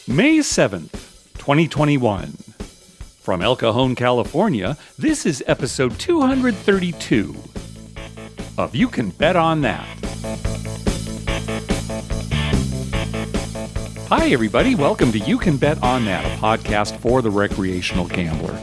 May 7th, 2021. From El Cajon, California, this is episode 232 of You Can Bet On That. Hi, everybody. Welcome to You Can Bet On That, a podcast for the recreational gambler.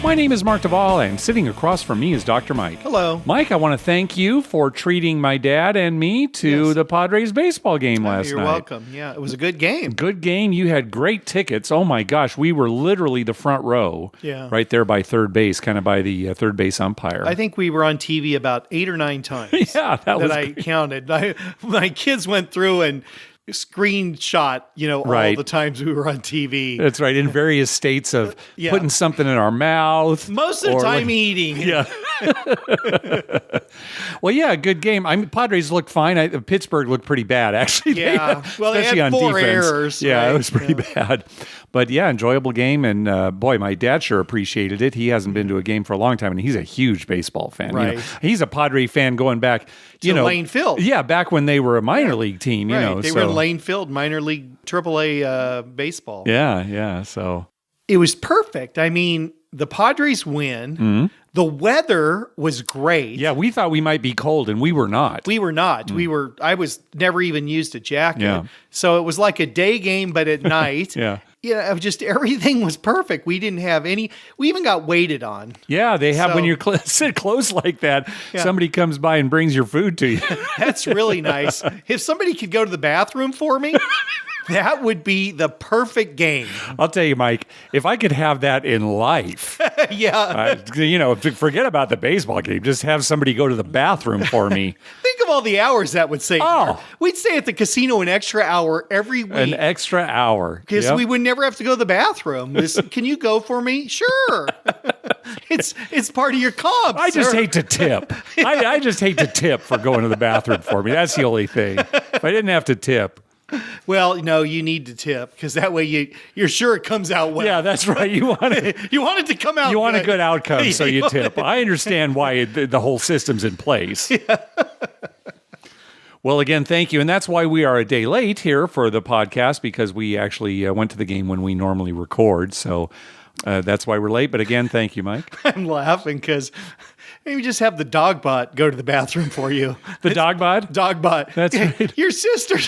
My name is Mark Duvall, and sitting across from me is Dr. Mike. Hello. Mike, I want to thank you for treating my dad and me to the Padres baseball game last night. You're welcome. Yeah, it was a good game. Good game. You had great tickets. Oh, my gosh. We were literally the front row, right there by third base, kind of by the third base umpire. I think we were on TV about 8 or 9 times. Yeah, that was I counted. My kids went through and screenshot, all the times we were on TV. That's right, in various states of putting something in our mouth. Most of the time eating. Yeah. Well, yeah, good game. Padres looked fine. Pittsburgh looked pretty bad, actually. Yeah, they had 4 errors. Yeah, right? It was pretty bad. But yeah, enjoyable game. And boy, my dad sure appreciated it. He hasn't been to a game for a long time, and he's a huge baseball fan. Right. He's a Padre fan going back, to Lane Field. Yeah, back when they were a minor league team, They were in Lane Field, minor league AAA baseball. Yeah. So it was perfect. I mean, the Padres win. Mm-hmm. The weather was great. Yeah, we thought we might be cold, and we were not. I was never even used a jacket. Yeah. So it was like a day game, but at night. Yeah, just everything was perfect. We didn't have any. We even got waited on. Yeah, they have when you're sit close like that. Yeah. Somebody comes by and brings your food to you. That's really nice. If somebody could go to the bathroom for me, that would be the perfect game. I'll tell you, Mike, if I could have that in life, forget about the baseball game. Just have somebody go to the bathroom for me. Think of all the hours that would save. Oh, we'd stay at the casino an extra hour every week. An extra hour. Because we would never have to go to the bathroom. Can you go for me? Sure. It's part of your comp. I just hate to tip. I just hate to tip for going to the bathroom for me. That's the only thing. If I didn't have to tip. Well, no, you need to tip because that way you're sure it comes out well. Yeah, that's right. You want it to come out. You want a good outcome, so you tip. I understand why the whole system's in place. Yeah. Well, again, thank you, and that's why we are a day late here for the podcast because we actually went to the game when we normally record. So that's why we're late. But again, thank you, Mike. I'm laughing because. Maybe just have the dog bot go to the bathroom for you. The dog bot? Dog bot. That's right. Your sister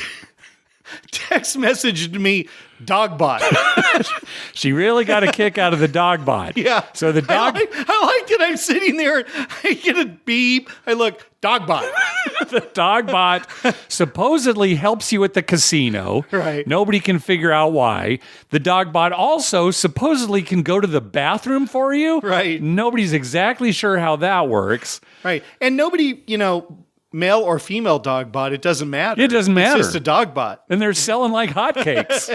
text messaged me, dog bot. She really got a kick out of the dog bot. Yeah. So the dog... I like that I'm sitting there, I get a beep, I look, dog bot. The dog bot supposedly helps you at the casino. Right. Nobody can figure out why. The dog bot also supposedly can go to the bathroom for you. Right. Nobody's exactly sure how that works. Right. And nobody, male or female dog bot, it doesn't matter. It doesn't matter. It's just a dog bot. And they're selling like hotcakes.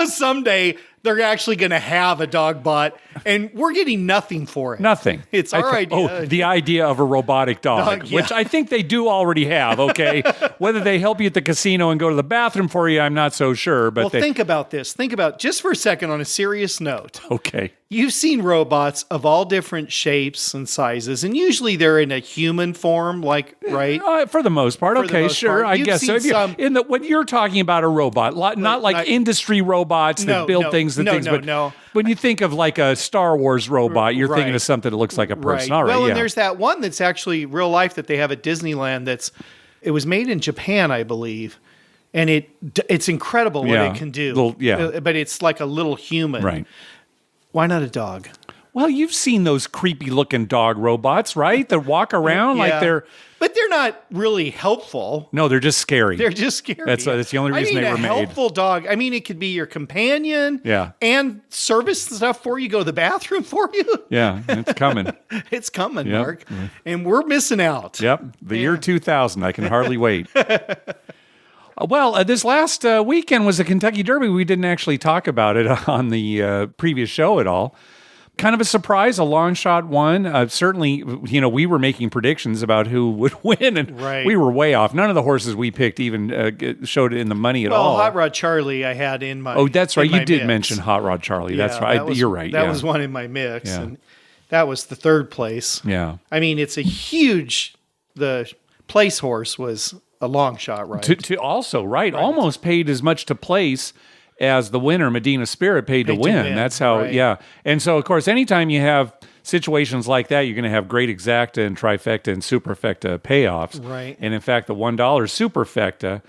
Someday they're actually going to have a dog bot, and we're getting nothing for it. Nothing. It's our idea. Oh, the idea of a robotic dog, which I think they do already have, okay? Whether they help you at the casino and go to the bathroom for you, I'm not so sure. But think about this. Think about, just for a second, on a serious note. Okay. You've seen robots of all different shapes and sizes, and usually they're in a human form, right? For the most part. Okay, sure. I guess so. When you're talking about a robot, not like industry robots that build things and things, but when you think of like a Star Wars robot, you're thinking of something that looks like a person. Right. All right, well, and there's that one that's actually real life that they have at Disneyland it was made in Japan, I believe. And it's incredible what it can do. But it's like a little human. Right. Why not a dog? Well, you've seen those creepy-looking dog robots, right? That walk around like they're... But they're not really helpful. No, they're just scary. They're just scary. That's the only reason they were made. A helpful dog. I mean, it could be your companion. Yeah. And service stuff for you, go to the bathroom for you. Yeah, it's coming. It's coming, Mark. And we're missing out. Yep. The year 2000. I can hardly wait. Well, this last weekend was the Kentucky Derby. We didn't actually talk about it on the previous show at all. Kind of a surprise, a long shot won. Certainly, we were making predictions about who would win, and we were way off. None of the horses we picked even showed it in the money at all. Well, Hot Rod Charlie I had in my Oh, that's right. You did mix. Mention Hot Rod Charlie. Yeah, that's right. You're right. That was one in my mix, and that was the third place. Yeah. I mean, it's a huge... The place horse was a long shot, right? To also, right, almost paid as much to place as the winner, Medina Spirit, paid to win. That's how, yeah. And so, of course, anytime you have situations like that, you're going to have great exacta and trifecta and superfecta payoffs. Right. And in fact, the $1 superfecta,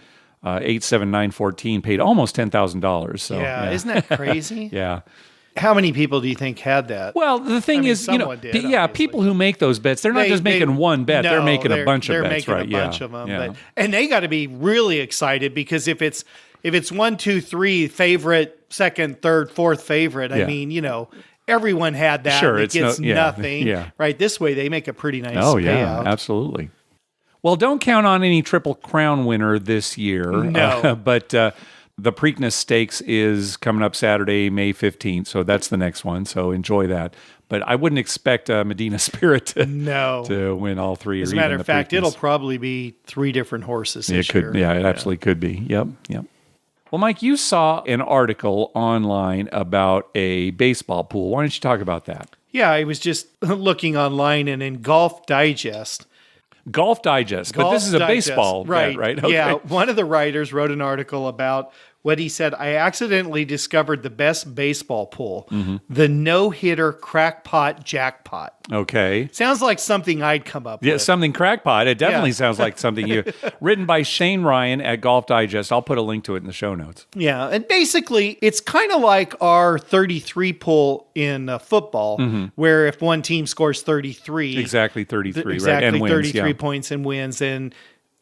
87914, paid almost $10,000. So yeah, isn't that crazy? Yeah. How many people do you think had that? Well, the thing is, people who make those bets, they're not just making one bet; they're making a bunch of bets, right? They're making a bunch of them, and they got to be really excited because if it's 1, 2, 3 favorite, second, third, fourth favorite, I mean, everyone had that. Sure, and it gets nothing. Yeah. Right. This way, they make a pretty nice payout. Yeah, absolutely. Well, don't count on any Triple Crown winner this year. No, but the Preakness Stakes is coming up Saturday, May 15th. So that's the next one. So enjoy that. But I wouldn't expect Medina Spirit to win all three. As a matter of fact, it'll probably be 3 different horses this year. Yeah, it absolutely could be. Yep. Well, Mike, you saw an article online about a baseball pool. Why don't you talk about that? Yeah, I was just looking online and in Golf Digest. But this is a baseball bet, right? Okay. Yeah, one of the writers wrote an article about what he said. I accidentally discovered the best baseball pool, the No-Hitter Crackpot Jackpot. Okay. Sounds like something I'd come up with. Yeah, something crackpot. It definitely sounds like something you... Written by Shane Ryan at Golf Digest. I'll put a link to it in the show notes. Yeah, and basically, it's kind of like our 33 pool in football, where if one team scores 33... Exactly 33, exactly, right? And wins, 33 points and wins, and...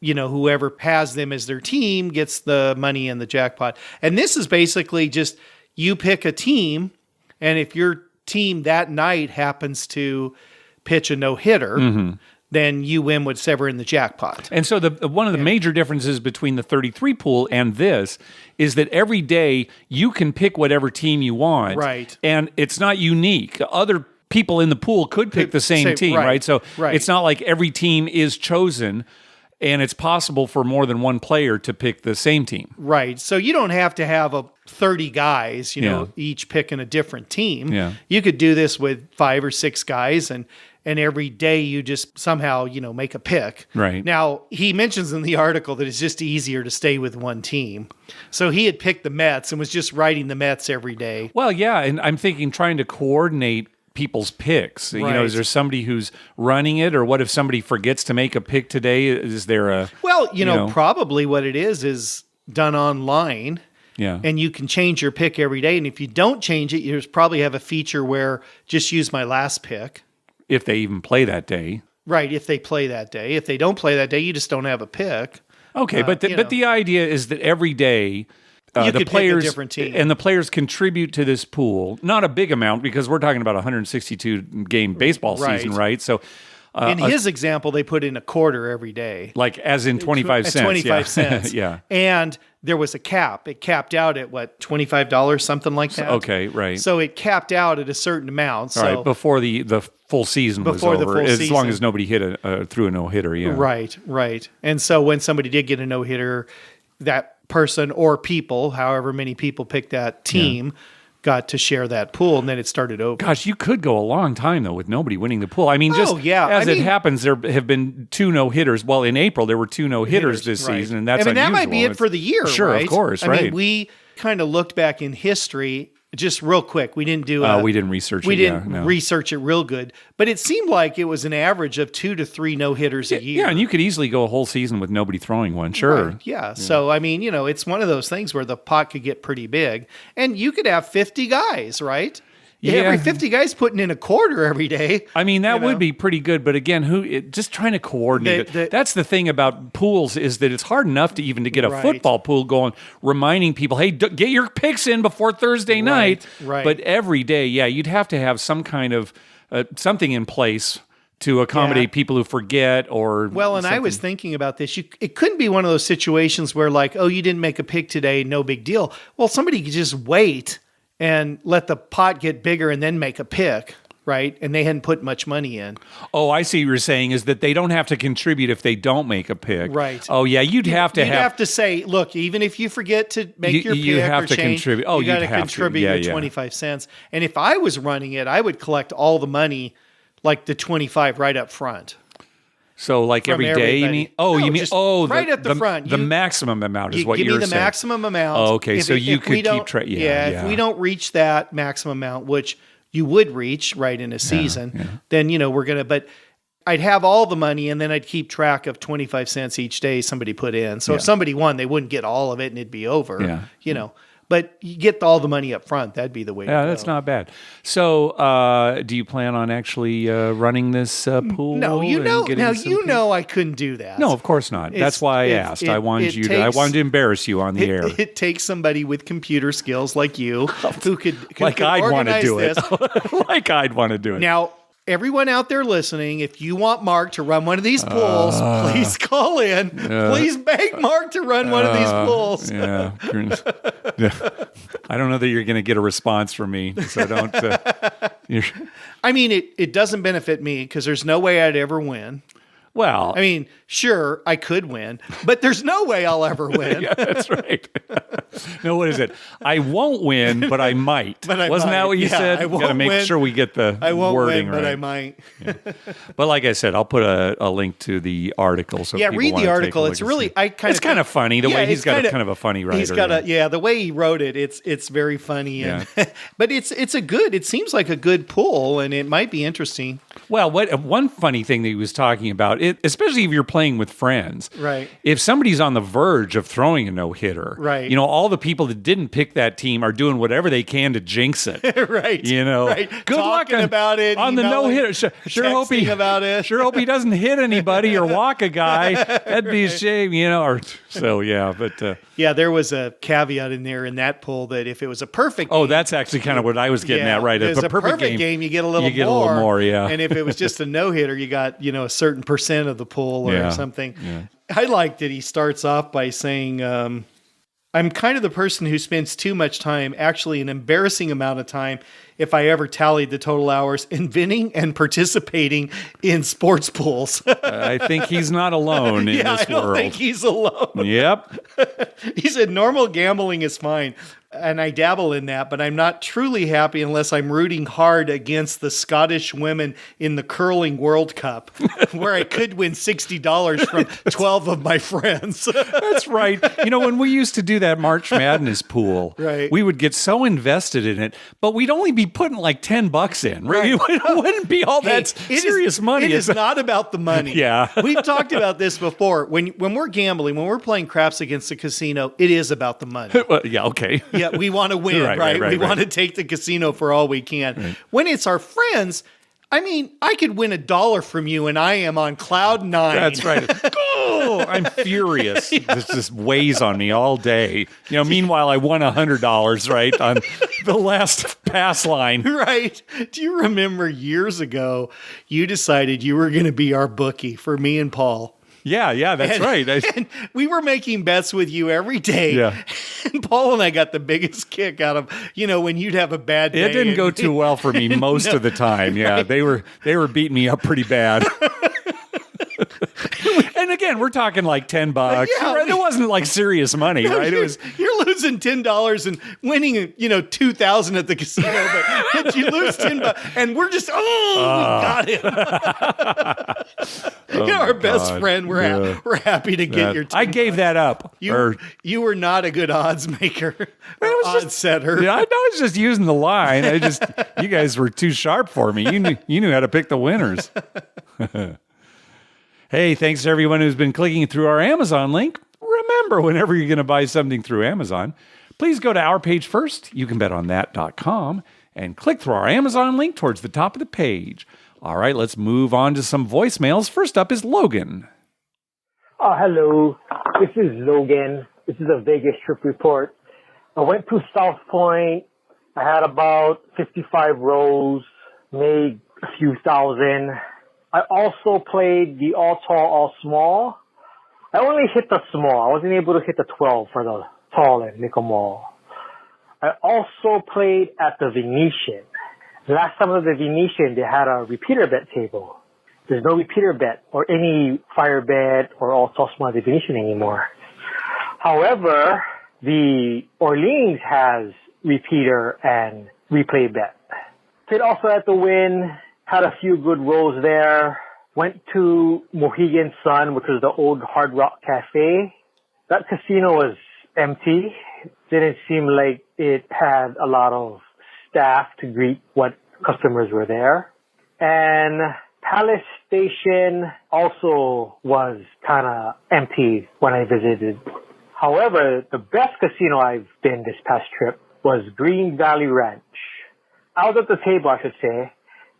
whoever has them as their team gets the money in the jackpot. And this is basically just you pick a team, and if your team that night happens to pitch a no-hitter, then you win whatever in the jackpot. And so one of the major differences between the 33 pool and this is that every day you can pick whatever team you want. Right. And it's not unique. Other people in the pool could pick the same team, right? So it's not like every team is chosen. And it's possible for more than one player to pick the same team. Right. So you don't have to have 30 guys, each picking a different team. Yeah. You could do this with 5 or 6 guys and every day you just somehow, make a pick. Right. Now, he mentions in the article that it's just easier to stay with one team. So he had picked the Mets and was just writing the Mets every day. Well, yeah, and I'm thinking trying to coordinate people's picks. Right. Is there somebody who's running it, or what if somebody forgets to make a pick today? Is there a... Well, probably what it is done online. Yeah. And you can change your pick every day. And if you don't change it, you probably have a feature where just use my last pick. If they even play that day. Right, if they play that day. If they don't play that day, you just don't have a pick. Okay, but the idea is that every day... the players, pick a different team. And the players contribute to this pool, not a big amount because we're talking about a 162 game baseball season, right? So, in his example, they put in a quarter every day, like as in 25 cents. 25 cents, yeah. And there was a cap. It capped out at what, $25, something like that. Okay, right. So it capped out at a certain amount. All right, before the full season was over, as long as nobody hit through a no hitter. Yeah. Right. And so when somebody did get a no hitter, that person or people, however many people picked that team, got to share that pool, and then it started over. Gosh, you could go a long time, though, with nobody winning the pool. I mean, it happens, there have been 2 no-hitters. Well, in April, there were 2 no-hitters this season, and that's unusual. That might be it for the year, sure, right? Of course, I mean, we kind of looked back in history, just real quick. We didn't do we didn't research it. We didn't research it real good, but it seemed like it was an average of 2 to 3 no-hitters a year. Yeah, and you could easily go a whole season with nobody throwing one, sure. Right, yeah. So, I mean, it's one of those things where the pot could get pretty big, and you could have 50 guys, right? Yeah. Every 50 guys putting in a quarter every day. I mean, that would be pretty good. But again, just trying to coordinate it. That's the thing about pools is that it's hard enough to get a football pool going, reminding people, hey, get your picks in before Thursday night. Right. But every day, you'd have to have some kind of something in place to accommodate people who forget or... Well, and I was thinking about this. It couldn't be one of those situations where like, oh, you didn't make a pick today, no big deal. Well, somebody could just wait and let the pot get bigger and then make a pick, right? And they hadn't put much money in. Oh, I see what you're saying is that they don't have to contribute if they don't make a pick. Right. Oh, yeah, you'd have to say, look, even if you forget to make your pick you have or to change, contribute. Oh, you got to contribute your 25 cents. And if I was running it, I would collect all the money, like the 25 right up front. So like from every day, you everybody. mean? Oh, No, you mean just right at the front. The maximum amount is what give you're me the saying. maximum amount. Oh, okay, so you if we could don't- keep track. if we don't reach that maximum amount, which you would reach right in a season, then we're gonna. But I'd have all the money, and then I'd keep track of 25 cents each day somebody put in. So if somebody won, they wouldn't get all of it, and it'd be over. But you get all the money up front. That'd be the way to go. Yeah, that's not bad. So, do you plan on actually running this pool? No, I couldn't do that. No, of course not. That's why I asked. I wanted to embarrass you on the air. It takes somebody with computer skills like you who could I'd want to do this. it. Like I'd want to do it. Now, everyone out there listening, if you want Mark to run one of these pools, please call in. Please beg Mark to run one of these pools. Yeah. I don't know that you're going to get a response from me, so don't. I mean, it doesn't benefit me because there's no way I'd ever win. Well, I mean, sure, I could win, but there's no way I'll ever win. Yeah, that's right. No, what is it? I won't win, but I might. Wasn't that what you said? I won't Got to make win. sure we get the I won't wording win, right. but I might. But like I said, I'll put a link to the article. So people read wanna the take a article. look It's and really, see. it's kind of funny the way he's got kind of a funny writer. He's got the way he wrote it. It's very funny, and but it seems like a good pull, and it might be interesting. Well, one funny thing that he was talking about, especially if you're playing with friends, right? If somebody's on the verge of throwing a no-hitter, right? All the people that didn't pick that team are doing whatever they can to jinx it, right? Right. Good Talking luck about it on the no-hitter. Sure hope he about it. Sure hope he doesn't hit anybody or walk a guy. That'd be a shame, But there was a caveat in there in that poll that if it was a perfect game, that's actually kind of what I was getting at, right? If it's a perfect game, you get a little more, yeah. And if it was just a no-hitter, you got a certain percent of the pool or something. Yeah. I like that he starts off by saying, I'm kind of the person who spends too much time, actually an embarrassing amount of time, if I ever tallied the total hours, inventing and participating in sports pools. I think he's not alone in this world. I don't think he's alone. Yep. He said normal gambling is fine. And I dabble in that, but I'm not truly happy unless I'm rooting hard against the Scottish women in the curling World Cup, where I could win $60 from 12 of my friends. That's right. When we used to do that March Madness pool, right. We would get so invested in it, but we'd only be putting like $10 in. Right? It wouldn't be all that serious money. It is not about the money. Yeah. We've talked about this before. When we're gambling, when we're playing craps against the casino, it is about the money. Well, yeah, okay. Yeah, we want to win, right? We want to take the casino for all we can. Right. When it's our friends, I mean, I could win $1 from you and I am on cloud 9. That's right. Oh, I'm furious. This just weighs on me all day. Meanwhile, I won $100, right, on the last pass line. Right. Do you remember years ago, you decided you were going to be our bookie for me and Paul? Yeah, that's right. And we were making bets with you every day. Yeah. And Paul and I got the biggest kick out of, when you'd have a bad day. It didn't go too well for me most of the time. Yeah, right. they were beating me up pretty bad. And again, we're talking like $10. Yeah, right? It wasn't like serious money, right? You're losing $10 and winning, $2,000 at the casino, but you lose $10, and we're just we got him. Our best friend. We're happy to get your $10. I gave that up. You were not a good odds maker, odds setter. Yeah, I was just using the line. You guys were too sharp for me. You knew how to pick the winners. Hey, thanks to everyone who's been clicking through our Amazon link. Remember, whenever you're going to buy something through Amazon, please go to our page first, youcanbetonthat.com, and click through our Amazon link towards the top of the page. All right, let's move on to some voicemails. First up is Logan. Hello. This is Logan. This is a Vegas trip report. I went to South Point. I had about 55 rows, made a few thousand. I also played the all tall, all small. I only hit the small. I wasn't able to hit the 12 for the tall and make them all. I also played at the Venetian. Last time at the Venetian, they had a repeater bet table. There's no repeater bet or any fire bet or all tall, small at the Venetian anymore. However, the Orleans has repeater and replay bet. Played also at the Wynn. Had a few good rolls there. Went to Mohegan Sun, which was the old Hard Rock Cafe. That casino was empty. Didn't seem like it had a lot of staff to greet what customers were there. And Palace Station also was kind of empty when I visited. However, the best casino I've been this past trip was Green Valley Ranch. I was at the table, I should say,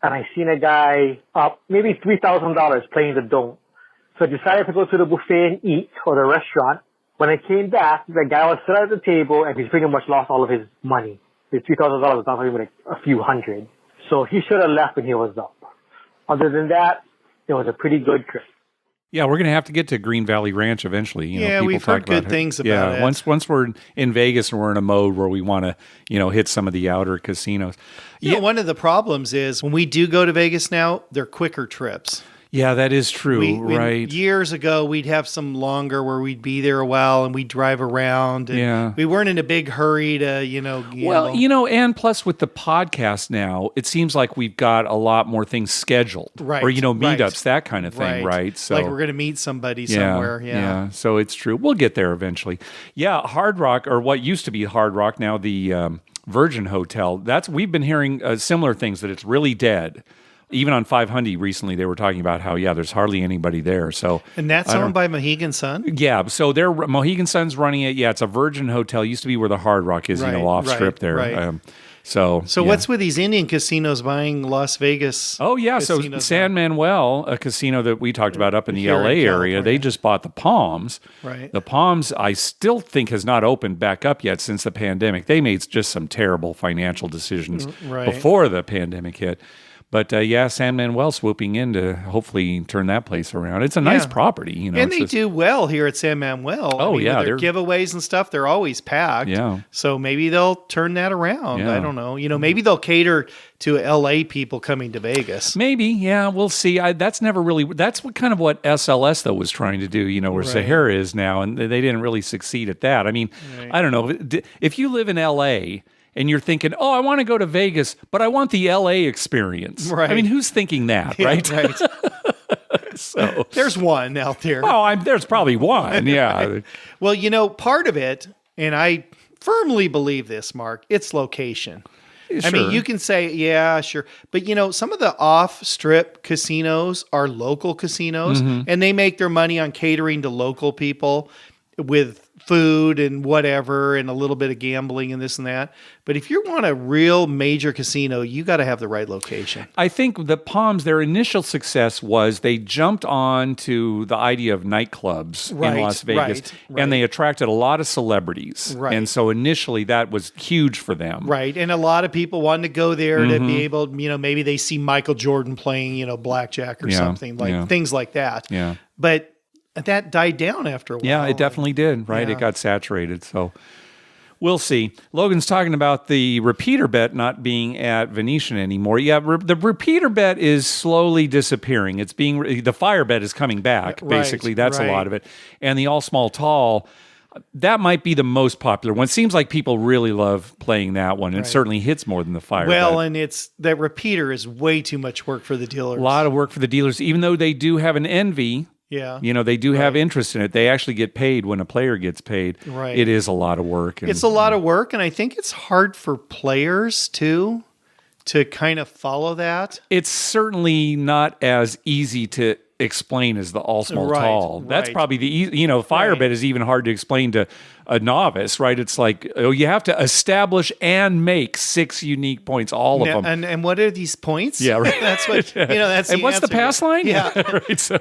and I seen a guy up maybe $3,000 playing the dome. So I decided to go to the buffet and eat, or the restaurant. When I came back, the guy was sitting at the table and he's pretty much lost all of his money. His $3,000 was not even like a few hundred. So he should have left when he was up. Other than that, it was a pretty good trip. Yeah, we're going to have to get to Green Valley Ranch eventually. People we've talk heard good things about it. Once we're in Vegas and we're in a mode where we want to, hit some of the outer casinos. One of the problems is when we do go to Vegas now, they're quicker trips. Yeah, that is true, right? Years ago, we'd have some longer where we'd be there a while and we'd drive around. And we weren't in a big hurry to, gamble. Well, and plus with the podcast now, it seems like we've got a lot more things scheduled. Right. Or, meetups, that kind of thing, right? So, like we're going to meet somebody somewhere. Yeah. So it's true. We'll get there eventually. Yeah, Hard Rock, or what used to be Hard Rock, now the Virgin Hotel, we've been hearing similar things, that it's really dead. Even on 500 recently, they were talking about how, there's hardly anybody there. So, and that's owned by Mohegan Sun? Yeah, so Mohegan Sun's running it. Yeah, it's a Virgin Hotel. Used to be where the Hard Rock is, off strip there. Right. So what's with these Indian casinos buying Las Vegas? Oh, yeah. So San Manuel, a casino that we talked about up in the LA area, they just bought the Palms. Right. The Palms, I still think, has not opened back up yet since the pandemic. They made just some terrible financial decisions before the pandemic hit. But San Manuel swooping in to hopefully turn that place around. It's a nice property, And they do well here at San Manuel. Oh, with their giveaways and stuff, they're always packed. Yeah. So maybe they'll turn that around. Yeah. I don't know. Maybe they'll cater to LA people coming to Vegas. Maybe, yeah, we'll see. That's what SLS though was trying to do, where Sahara is now, and they didn't really succeed at that. I mean, I don't know if you live in LA. And you're thinking, I want to go to Vegas, but I want the LA experience. Right. I mean, who's thinking that, right? Right. So there's one out there. There's probably one, yeah. Well, part of it, and I firmly believe this, Mark, it's location. Sure. I mean, you can say, yeah, sure. But, some of the off-strip casinos are local casinos, and they make their money on catering to local people with food and whatever and a little bit of gambling and this and that. But if you want a real major casino, you got to have the right location. I think the Palms, their initial success was they jumped on to the idea of nightclubs in Las Vegas, and they attracted a lot of celebrities. Right. And so initially that was huge for them. Right. And a lot of people wanted to go there to be able, maybe they see Michael Jordan playing, blackjack or something, things like that. Yeah. But that died down after a while. Yeah, it definitely did, right? Yeah. It got saturated, so we'll see. Logan's talking about the repeater bet not being at Venetian anymore. Yeah, the repeater bet is slowly disappearing. It's the fire bet is coming back, basically. That's a lot of it. And the all small tall, that might be the most popular one. It seems like people really love playing that one. It certainly hits more than the fire bet. Well, and that repeater is way too much work for the dealers. A lot of work for the dealers, even though they do have an envy. Yeah. They do have interest in it. They actually get paid when a player gets paid. Right. It is a lot of work. It's a lot of work, and I think it's hard for players, too, to kind of follow that. It's certainly not as easy to explain as the all small tall. That's probably the easy, fire bet is even hard to explain to a novice, right? It's like, you have to establish and make 6 unique points, all of them. And what are these points? Yeah, right. That's what, that's and what's answer. the pass line? Yeah. Right. So.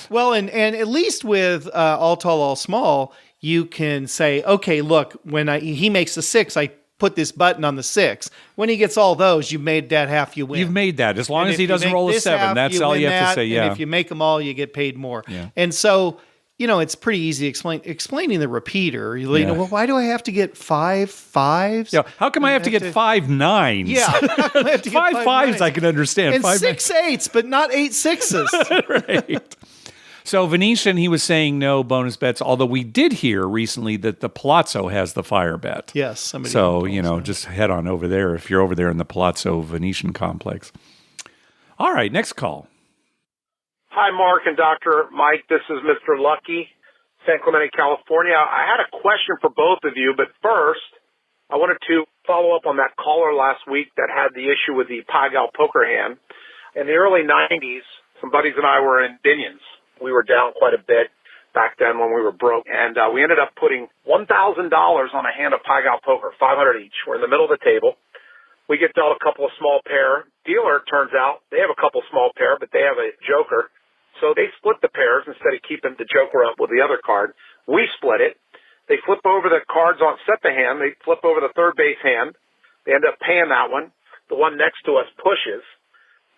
Well, and at least with all tall, all small, you can say, okay, look, when he makes a 6, I put this button on the 6. When he gets all those, you've made that half, you win. You've made that. As long as he doesn't roll a 7, that's all you have to say. Yeah. And if you make them all, you get paid more. Yeah. And so, it's pretty easy explaining the repeater. Well, why do I have to get 5 5s? Yeah. How come I have to get 5 9s? Yeah. How come I have to get 5 5s I can understand. And 6 8s, but not 8 6s. Right. So Venetian, he was saying no bonus bets, although we did hear recently that the Palazzo has the fire bet. Yes. So, just head on over there if you're over there in the Palazzo Venetian complex. All right, next call. Hi, Mark and Dr. Mike. This is Mr. Lucky, San Clemente, California. I had a question for both of you, but first, I wanted to follow up on that caller last week that had the issue with the Pai-Gow poker hand. In the early 90s, some buddies and I were in Binions. We were down quite a bit back then when we were broke, and we ended up putting $1,000 on a hand of Pai-Gow poker, 500 each. We're in the middle of the table. We get dealt a couple of small pair. Dealer, turns out, they have a couple small pair, but they have a joker. So they split the pairs instead of keeping the joker up with the other card. We split it. They flip over the cards on set the hand. They flip over the third base hand. They end up paying that one. The one next to us pushes.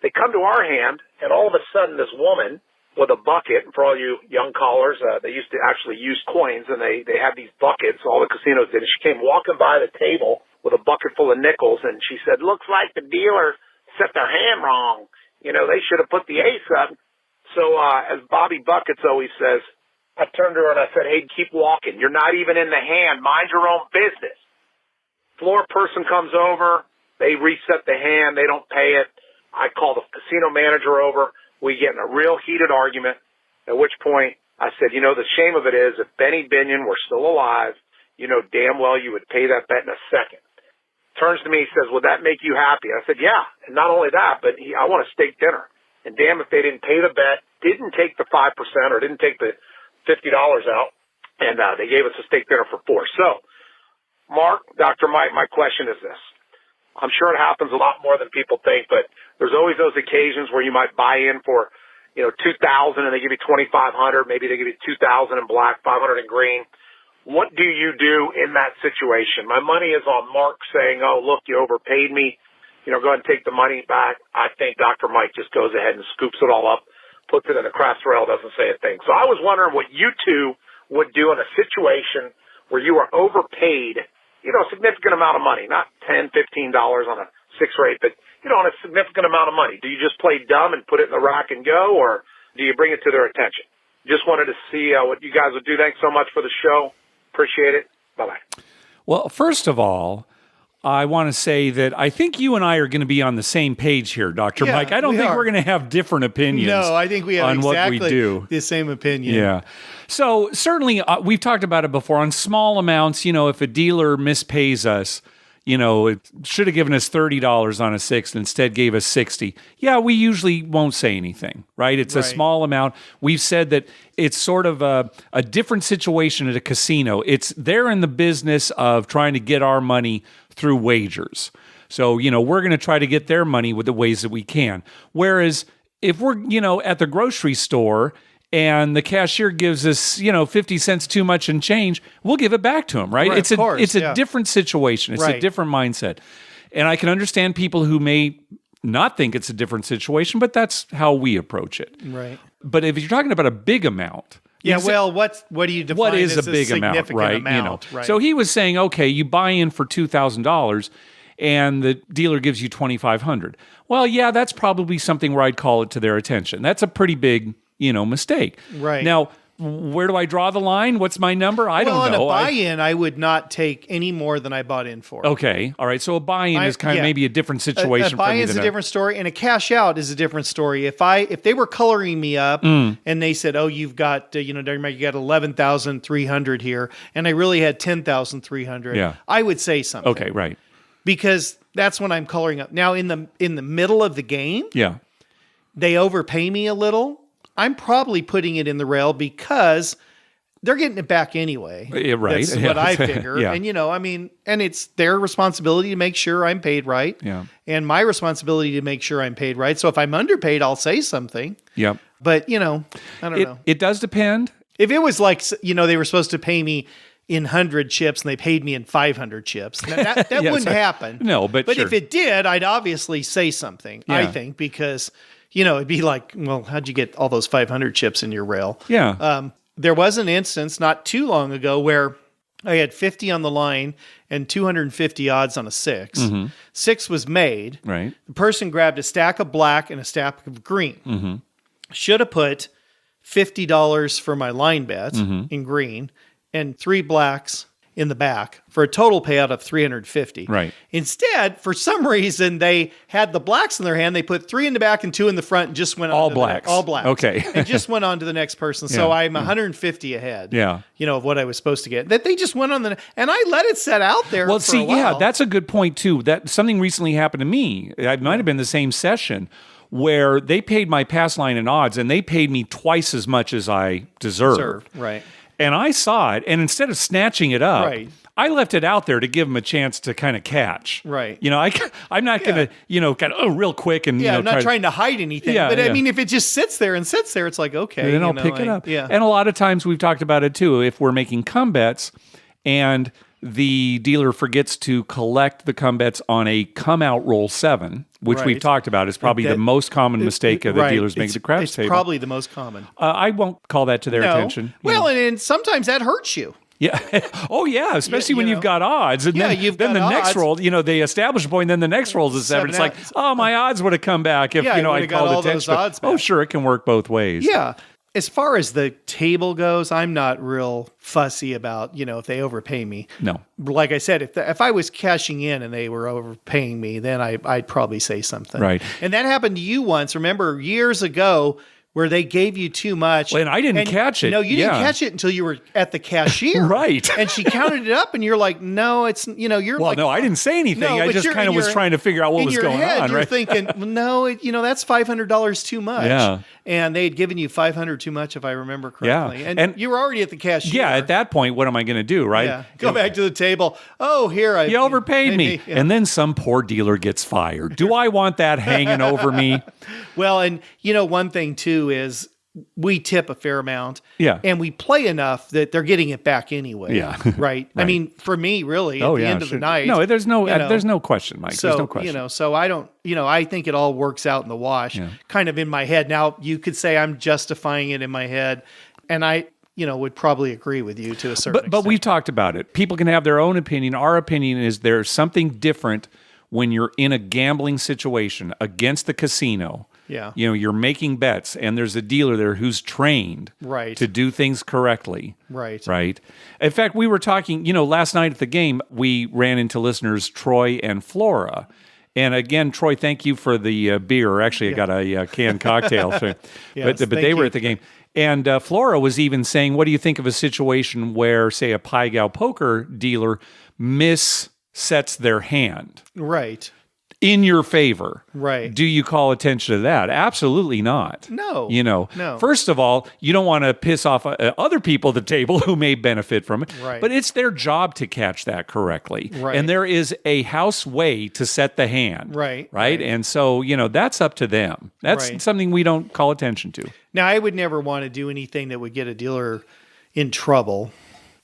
They come to our hand, and all of a sudden this woman with a bucket, and for all you young callers, they used to actually use coins, and they had these buckets, all the casinos did. And she came walking by the table with a bucket full of nickels, and she said, "Looks like the dealer set their hand wrong. You know, they should have put the ace up." So as Bobby Buckets always says, I turned to her and I said, "Hey, keep walking. You're not even in the hand. Mind your own business." Floor person comes over. They reset the hand. They don't pay it. I call the casino manager over. We get in a real heated argument, at which point I said, "You know, the shame of it is if Benny Binion were still alive, you know damn well you would pay that bet in a second." Turns to me, he says, "Would that make you happy?" I said, "Yeah. And not only that, but I want a steak dinner. And damn if they didn't pay the bet, didn't take the 5% or didn't take the $50 out, and they gave us a steak dinner for $4. So, Mark, Dr. Mike, my question is this. I'm sure it happens a lot more than people think, but there's always those occasions where you might buy in for, $2,000 and they give you $2,500. Maybe they give you $2,000 in black, $500 in green. What do you do in that situation? My money is on Mark saying, "Oh, look, you overpaid me. Go ahead and take the money back." I think Dr. Mike just goes ahead and scoops it all up, puts it in a craft rail, doesn't say a thing. So I was wondering what you two would do in a situation where you are overpaid, a significant amount of money, not $10, $15 on a 6 or 8, but, on a significant amount of money. Do you just play dumb and put it in the rack and go, or do you bring it to their attention? Just wanted to see what you guys would do. Thanks so much for the show. Appreciate it. Bye-bye. Well, first of all, I want to say that I think you and I are going to be on the same page here, Dr. Mike. I don't think we're going to have different opinions. No, I think we have exactly what we do. The same opinion. Yeah. So certainly we've talked about it before on small amounts. If a dealer mispays us, it should have given us $30 on a 6 and instead gave us $60. Yeah, we usually won't say anything, right? It's a small amount. We've said that it's sort of a different situation at a casino. They're in the business of trying to get our money through wagers. So, we're going to try to get their money with the ways that we can. Whereas if we're, at the grocery store and the cashier gives us, 50 cents too much in change, we'll give it back to him, right? It's a different situation. It's a different mindset. And I can understand people who may not think it's a different situation, but that's how we approach it. Right. But if you're talking about a big amount, yeah, well, what do you define what is as a big amount, right? Right. So he was saying, okay, you buy in for $2,000 and the dealer gives you $2,500. Well, yeah, that's probably something where I'd call it to their attention. That's a pretty big, mistake. Right. Now, where do I draw the line? What's my number? I don't know. On a buy-in, I would not take any more than I bought in for. Okay. All right. So a buy-in is kind of maybe a different situation. A buy-in is a different story, and a cash out is a different story. If they were coloring me up and they said, "Oh, you've got you got 11,300 here," and I really had 10,300, I would say something. Okay. Right. Because that's when I'm coloring up. Now in the middle of the game, they overpay me a little. I'm probably putting it in the rail because they're getting it back anyway. Yeah, right. That's what I figure. And, and it's their responsibility to make sure I'm paid right. Yeah. And my responsibility to make sure I'm paid right. So if I'm underpaid, I'll say something. Yep. But, I don't know. It does depend. If it was like, they were supposed to pay me in 100 chips and they paid me in 500 chips, that Yes, wouldn't happen. No, but sure. If it did, I'd obviously say something, I think, because... it'd be like, well, how'd you get all those 500 chips in your rail? Yeah. There was an instance not too long ago where I had 50 on the line and 250 odds on a 6. Mm-hmm. 6 was made. Right. The person grabbed a stack of black and a stack of green. Mm-hmm. Should have put $50 for my line bets in green and 3 blacks in the back for a total payout of $350. Right. Instead, for some reason, they had the blacks in their hand. They put 3 in the back and 2 in the front and just went on All to blacks. all blacks. Okay. And just went on to the next person. So Yeah. I'm 150 ahead. Yeah. Of what I was supposed to get. That they just went on and I let it set out there. Well, for see, a while. yeah, that's a good point too. That something recently happened to me. It might have been the same session where they paid my pass line and odds, and they paid me twice as much as I deserved. Right. And I saw it, and instead of snatching it up, Right. I left it out there to give them a chance to kind of catch. Right. I'm not going to, kind of real quick and Yeah, I'm not trying to hide anything. Yeah, but yeah. I mean, if it just sits there and sits there, it's like, okay. And then I'll pick it up. Yeah. And a lot of times we've talked about it too. If we're making come bets and the dealer forgets to collect the come bets on a come out roll 7, which we've Right. talked about is probably the most common mistake that Right. dealers make at the craps It's table. probably the most common. I won't call that to their attention. You Well, know. and sometimes that hurts you. Yeah. Oh, yeah. Especially when you you've know. got odds. And Yeah, then, you've then got the next odds. roll, they establish a point, then the next roll is a 7. It's like, out. my odds would have come back if, Yeah, you I would've got called all those attention. odds Oh, back. sure. It can work both ways. Yeah. As far as the table goes, I'm not real fussy about, if they overpay me. No. Like I said, if I was cashing in and they were overpaying me, then I'd probably say something. Right. And that happened to you once, remember, years ago, where they gave you too much. Well, and I didn't catch it. No, you didn't Yeah. catch it until you were at the cashier. Right. And she counted it up and you're like, no, it's, you're Well, like. no, I didn't say anything. No, I but just you're- kind of in was your- trying to figure out what in was your going head, on, you're right? thinking, well, no, that's $500 too much. Yeah. And they had given you $500 too much, if I remember Yeah. correctly. And, And- you were already at the cashier. Yeah, at that point, what am I going to do, right? Yeah. Go back to the table. Oh, here You overpaid me. Yeah. And then some poor dealer gets fired. Do I want that hanging over me? Well, and one thing too is we tip a fair amount. Yeah. And we play enough that they're getting it back anyway. Yeah. Right. I mean, for me, really, at the end of the night. No, there's no you know, there's no question, Mike. So, there's no question. So I don't, I think it all works out in the wash, kind of in my head. Now, you could say I'm justifying it in my head, and I, would probably agree with you to a certain extent. But we've talked about it. People can have their own opinion. Our opinion is there's something different when you're in a gambling situation against the casino. Yeah. You're making bets, and there's a dealer there who's trained Right. to do things correctly. Right. Right. In fact, we were talking, last night at the game, we ran into listeners Troy and Flora. And again, Troy, thank you for the beer. Actually, I got a canned cocktail. So, Yes, but thank they were you. at the game. And Flora was even saying, what do you think of a situation where, say, a Pai Gow poker dealer missets their hand Right. in your favor? Right. Do you call attention to that? Absolutely not. No. No. First of all, you don't want to piss off other people at the table who may benefit from it. Right. But it's their job to catch that correctly. Right. And there is a house way to set the hand. Right. Right. And so, that's up to them. That's Right. something we don't call attention to. Now, I would never want to do anything that would get a dealer in trouble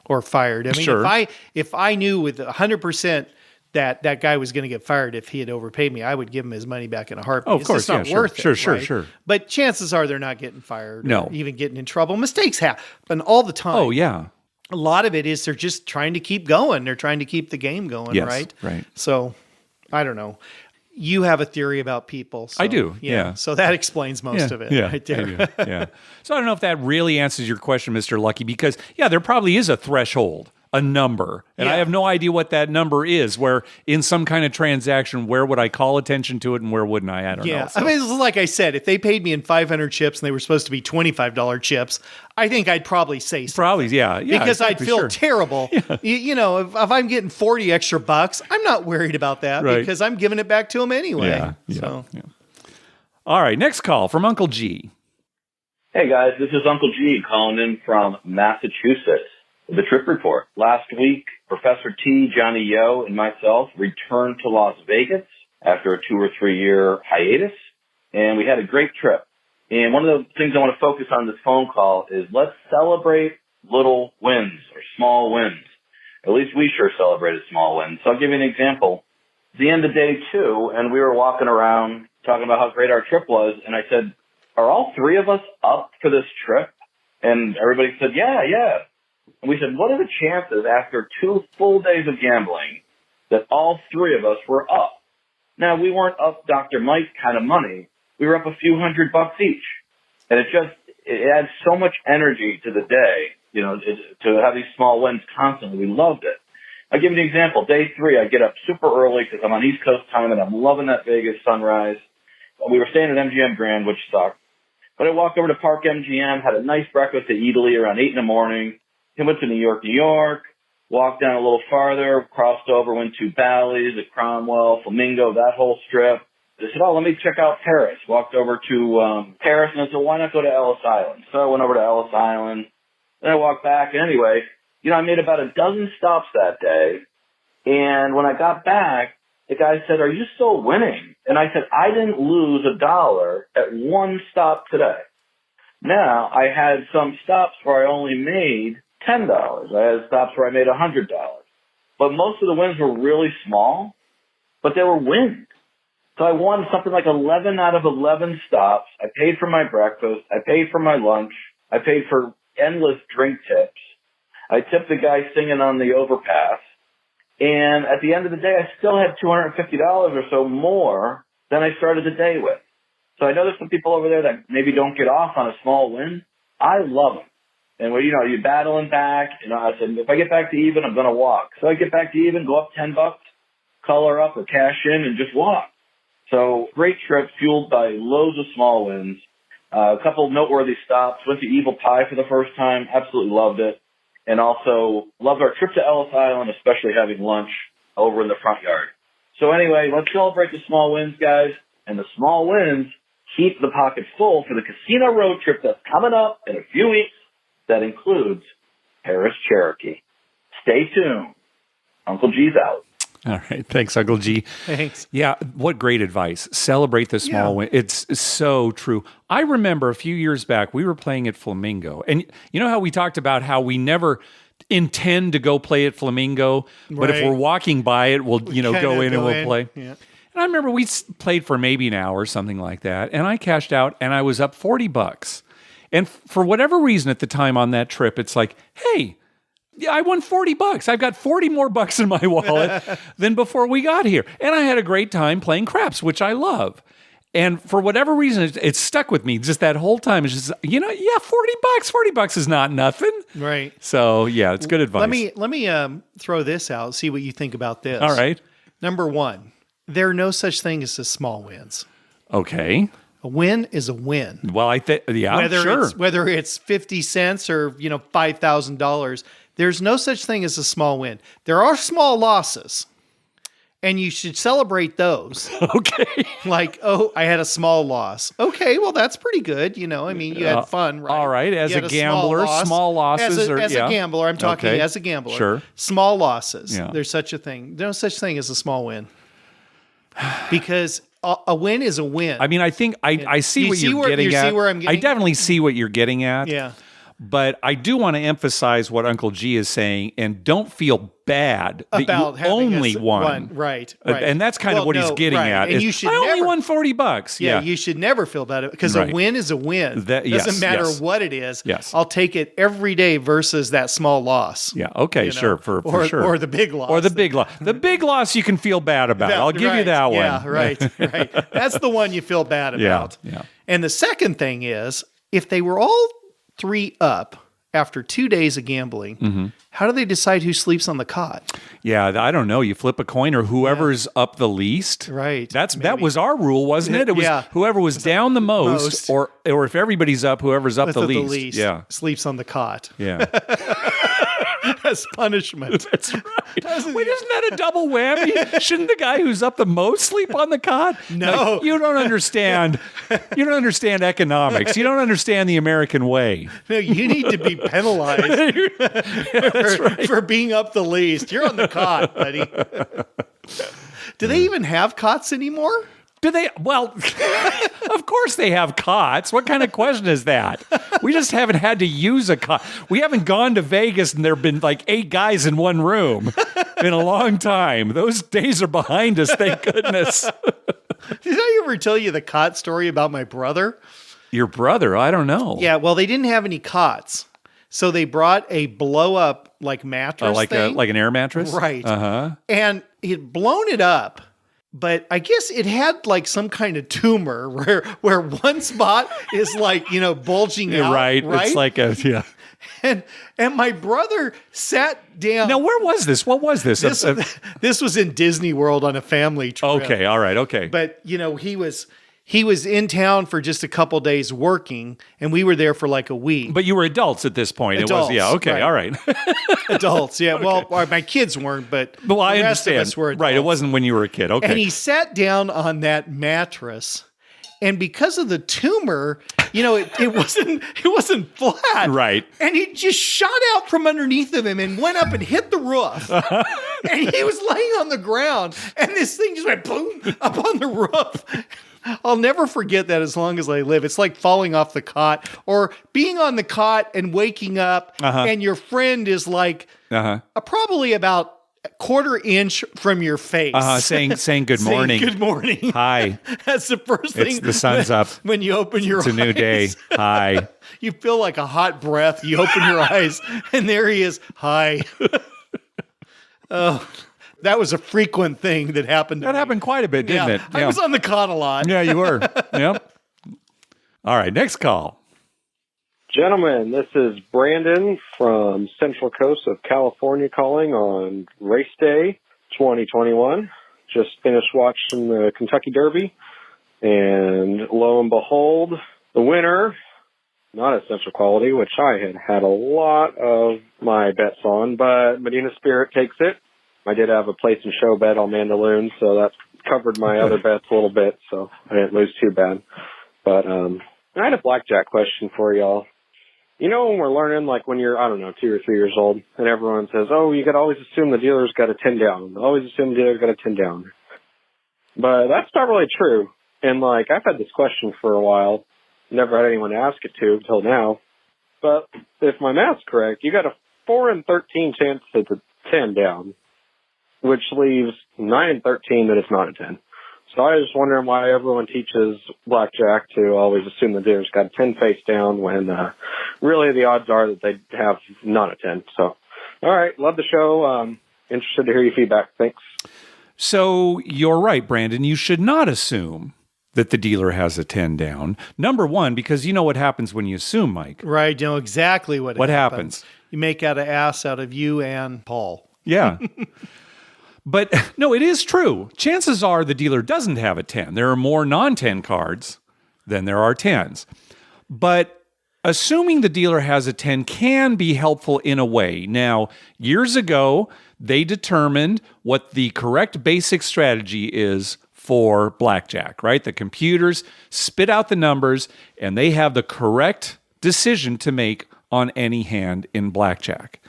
or fired. I mean, Sure. if I knew with 100% that guy was going to get fired if he had overpaid me, I would give him his money back in a heartbeat. Oh, of It's course, just not yeah, sure, worth it. sure, right? sure. But chances are they're not getting fired. No. Or even getting in trouble. Mistakes happen all the time. Oh, yeah. A lot of it is they're just trying to keep going. They're trying to keep the game going, Yes, right? right. So, I don't know. You have a theory about people. So, I do, yeah. So that explains most of it right there. I do, yeah. So I don't know if that really answers your question, Mr. Lucky, because, there probably is a threshold, a number. And I Yeah. have no idea what that number is, where in some kind of transaction, where would I call attention to it and where wouldn't I? I don't know. Yeah. So- I mean, it's like I said, if they paid me in 500 chips and they were supposed to be $25 chips, I think I'd probably say something. Probably, yeah. Because exactly, I'd feel sure. terrible. If I'm getting 40 extra bucks, I'm not worried about that Right. because I'm giving it back to them anyway. Yeah, So, yeah. All right, next call from Uncle G. Hey guys, this is Uncle G calling in from Massachusetts. The trip report. Last week, Professor T, Johnny Yo, and myself returned to Las Vegas after a 2 or 3 year hiatus, and we had a great trip. And one of the things I want to focus on this phone call is let's celebrate little wins or small wins. At least we sure celebrated small wins. So I'll give you an example. It's the end of day 2, and we were walking around talking about how great our trip was, and I said, are all 3 of us up for this trip? And everybody said, yeah. And we said, what are the chances after 2 full days of gambling that all 3 of us were up? Now, we weren't up Dr. Mike kind of money. We were up a few $100 each. And it adds so much energy to the day to have these small wins constantly. We loved it. I'll give you an example. Day 3, I get up super early because I'm on East Coast time and I'm loving that Vegas sunrise. We were staying at MGM Grand, which sucked. But I walked over to Park MGM, had a nice breakfast at Eataly around 8 in the morning. Then went to New York, walked down a little farther, crossed over, went to Bally's, the Cromwell, Flamingo, that whole strip. I said, let me check out Paris. Walked over to Paris, and I said, why not go to Ellis Island? So I went over to Ellis Island. Then I walked back. And anyway, I made about a dozen stops that day. And when I got back, the guy said, are you still winning? And I said, I didn't lose $1 at one stop today. Now, I had some stops where I only made $10. I had stops where I made $100. But most of the wins were really small, but they were wins. So I won something like 11 out of 11 stops. I paid for my breakfast. I paid for my lunch. I paid for endless drink tips. I tipped the guy singing on the overpass. And at the end of the day, I still had $250 or so more than I started the day with. So I know there's some people over there that maybe don't get off on a small win. I love them. And you're battling back. I said, if I get back to even, I'm going to walk. So I get back to even, go up $10, color up or cash in and just walk. So great trip fueled by loads of small wins. A couple of noteworthy stops. Went to Evil Pie for the first time. Absolutely loved it. And also loved our trip to Ellis Island, especially having lunch over in the front yard. So anyway, let's celebrate the small wins, guys. And the small wins keep the pockets full for the casino road trip that's coming up in a few weeks. That includes Paris, Cherokee. Stay tuned. Uncle G's out. All right. Thanks, Uncle G. Thanks. Yeah. What great advice. Celebrate the small win. It's so true. I remember a few years back, we were playing at Flamingo. And you know how we talked about how we never intend to go play at Flamingo, but if we're walking by it, we'll, go in and we'll play. Yeah. And I remember we played for maybe an hour or something like that. And I cashed out and I was up $40. And for whatever reason at the time on that trip, it's like, hey, yeah, I won $40. I've got 40 more bucks in my wallet than before we got here. And I had a great time playing craps, which I love. And for whatever reason, it's stuck with me just that whole time. It's just, $40. $40 is not nothing. Right. So, yeah, it's good advice. Let me throw this out, see what you think about this. All right. Number 1, there are no such thing as small wins. Okay. A win is a win. Well, Whether it's 50 cents or, $5,000, there's no such thing as a small win. There are small losses, and you should celebrate those. Okay. Like, I had a small loss. Okay, well, that's pretty good. You had fun, right? All right. As a gambler, small losses as a gambler, I'm talking as a gambler. Sure. Small losses. Yeah. There's such a thing. There's no such thing as a small win. Because a win is a win. I mean, I think I see what you're getting at. See where I'm getting? I definitely see what you're getting at. Yeah. But I do want to emphasize what Uncle G is saying, and don't feel bad that about you only won. Right. And that's kind of what he's getting at. And is, I only won $40. Yeah, you should never feel bad because a win is a win. Doesn't matter what it is. Yes. I'll take it every day versus that small loss. Yeah. Okay. Sure. For sure. Or the big loss. Or the big loss. The big loss you can feel bad about. I'll give you that one. Yeah. Right. That's the one you feel bad about. Yeah. And the second thing is, if they were all 3 up after 2 days of gambling, how do they decide who sleeps on the cot? Yeah, I don't know. You flip a coin, or whoever's up the least. Right. That was our rule, wasn't it? It was whoever was down the most, or if everybody's up, whoever's up the least. Yeah, sleeps on the cot. Yeah. As punishment. That's right. Wait, isn't that a double whammy? Shouldn't the guy who's up the most sleep on the cot? No. Like, you don't understand. You don't understand economics. You don't understand the American way. No, you need to be penalized for being up the least. You're on the cot, buddy. Do they even have cots anymore? Do they? Well, of course they have cots. What kind of question is that? We just haven't had to use a cot. We haven't gone to Vegas and there have been like 8 guys in one room in a long time. Those days are behind us, thank goodness. Did I ever tell you the cot story about my brother? Your brother? I don't know. Yeah, well, they didn't have any cots. So they brought a blow-up mattress thing. Like an air mattress? Right. Uh-huh. And he had blown it up. But I guess it had some kind of tumor where one spot is bulging out. Right. It's like And my brother sat down. Now, where was this? What was this? This was in Disney World on a family trip. Okay, all right, okay. But he was in town for just a couple days working, and we were there for like a week. But you were adults at this point. Adults, It was, okay, right. all right. Adults, yeah. Well, my kids weren't, but I the rest of understand. us were adults. Right, it wasn't when you were a kid. Okay. And he sat down on that mattress, and because of the tumor, it wasn't flat. Right. And he just shot out from underneath of him and went up and hit the roof. And he was laying on the ground, and this thing just went boom up on the roof. I'll never forget that as long as I live. It's like falling off the cot or being on the cot and waking up, and your friend is like probably about a quarter inch from your face. Saying good morning. Good morning. Hi. That's the first thing. The sun's up. When you open your eyes. It's a new day. Hi. You feel like a hot breath. You open your eyes, and there he is. Hi. Oh. That was a frequent thing that happened. That happened quite a bit, didn't it? I was on the cot a lot. Yeah, you were. Yep. All right, next call. Gentlemen, this is Brandon from Central Coast of California calling on race day 2021. Just finished watching the Kentucky Derby, and lo and behold, the winner, not essential quality, which I had a lot of my bets on, but Medina Spirit takes it. I did have a place and show bet on Mandaloon, so that covered my other bets a little bit, so I didn't lose too bad. But I had a blackjack question for y'all. When we're learning, like when you're, 2 or 3 years old, and everyone says, oh, you got to always assume the dealer's got a 10 down. Always assume the dealer's got a 10 down. But that's not really true. And, I've had this question for a while. Never had anyone to ask it to until now. But if my math's correct, you got a 4 in 13 chance it's a 10 down, which leaves 9 in 13 that it's not a 10. So I was just wondering why everyone teaches blackjack to always assume the dealer's got a 10 face down when really the odds are that they have not a 10. So, all right, love the show. Interested to hear your feedback. Thanks. So you're right, Brandon. You should not assume that the dealer has a 10 down. Number one, because you know what happens when you assume, Mike. Right, you know exactly what happens. You make an ass out of you and Paul. Yeah. But no, it is true. Chances are the dealer doesn't have a 10. There are more non-10 cards than there are 10s. But assuming the dealer has a 10 can be helpful in a way. Now, years ago, they determined what the correct basic strategy is for blackjack, right? The computers spit out the numbers, and they have the correct decision to make on any hand in blackjack.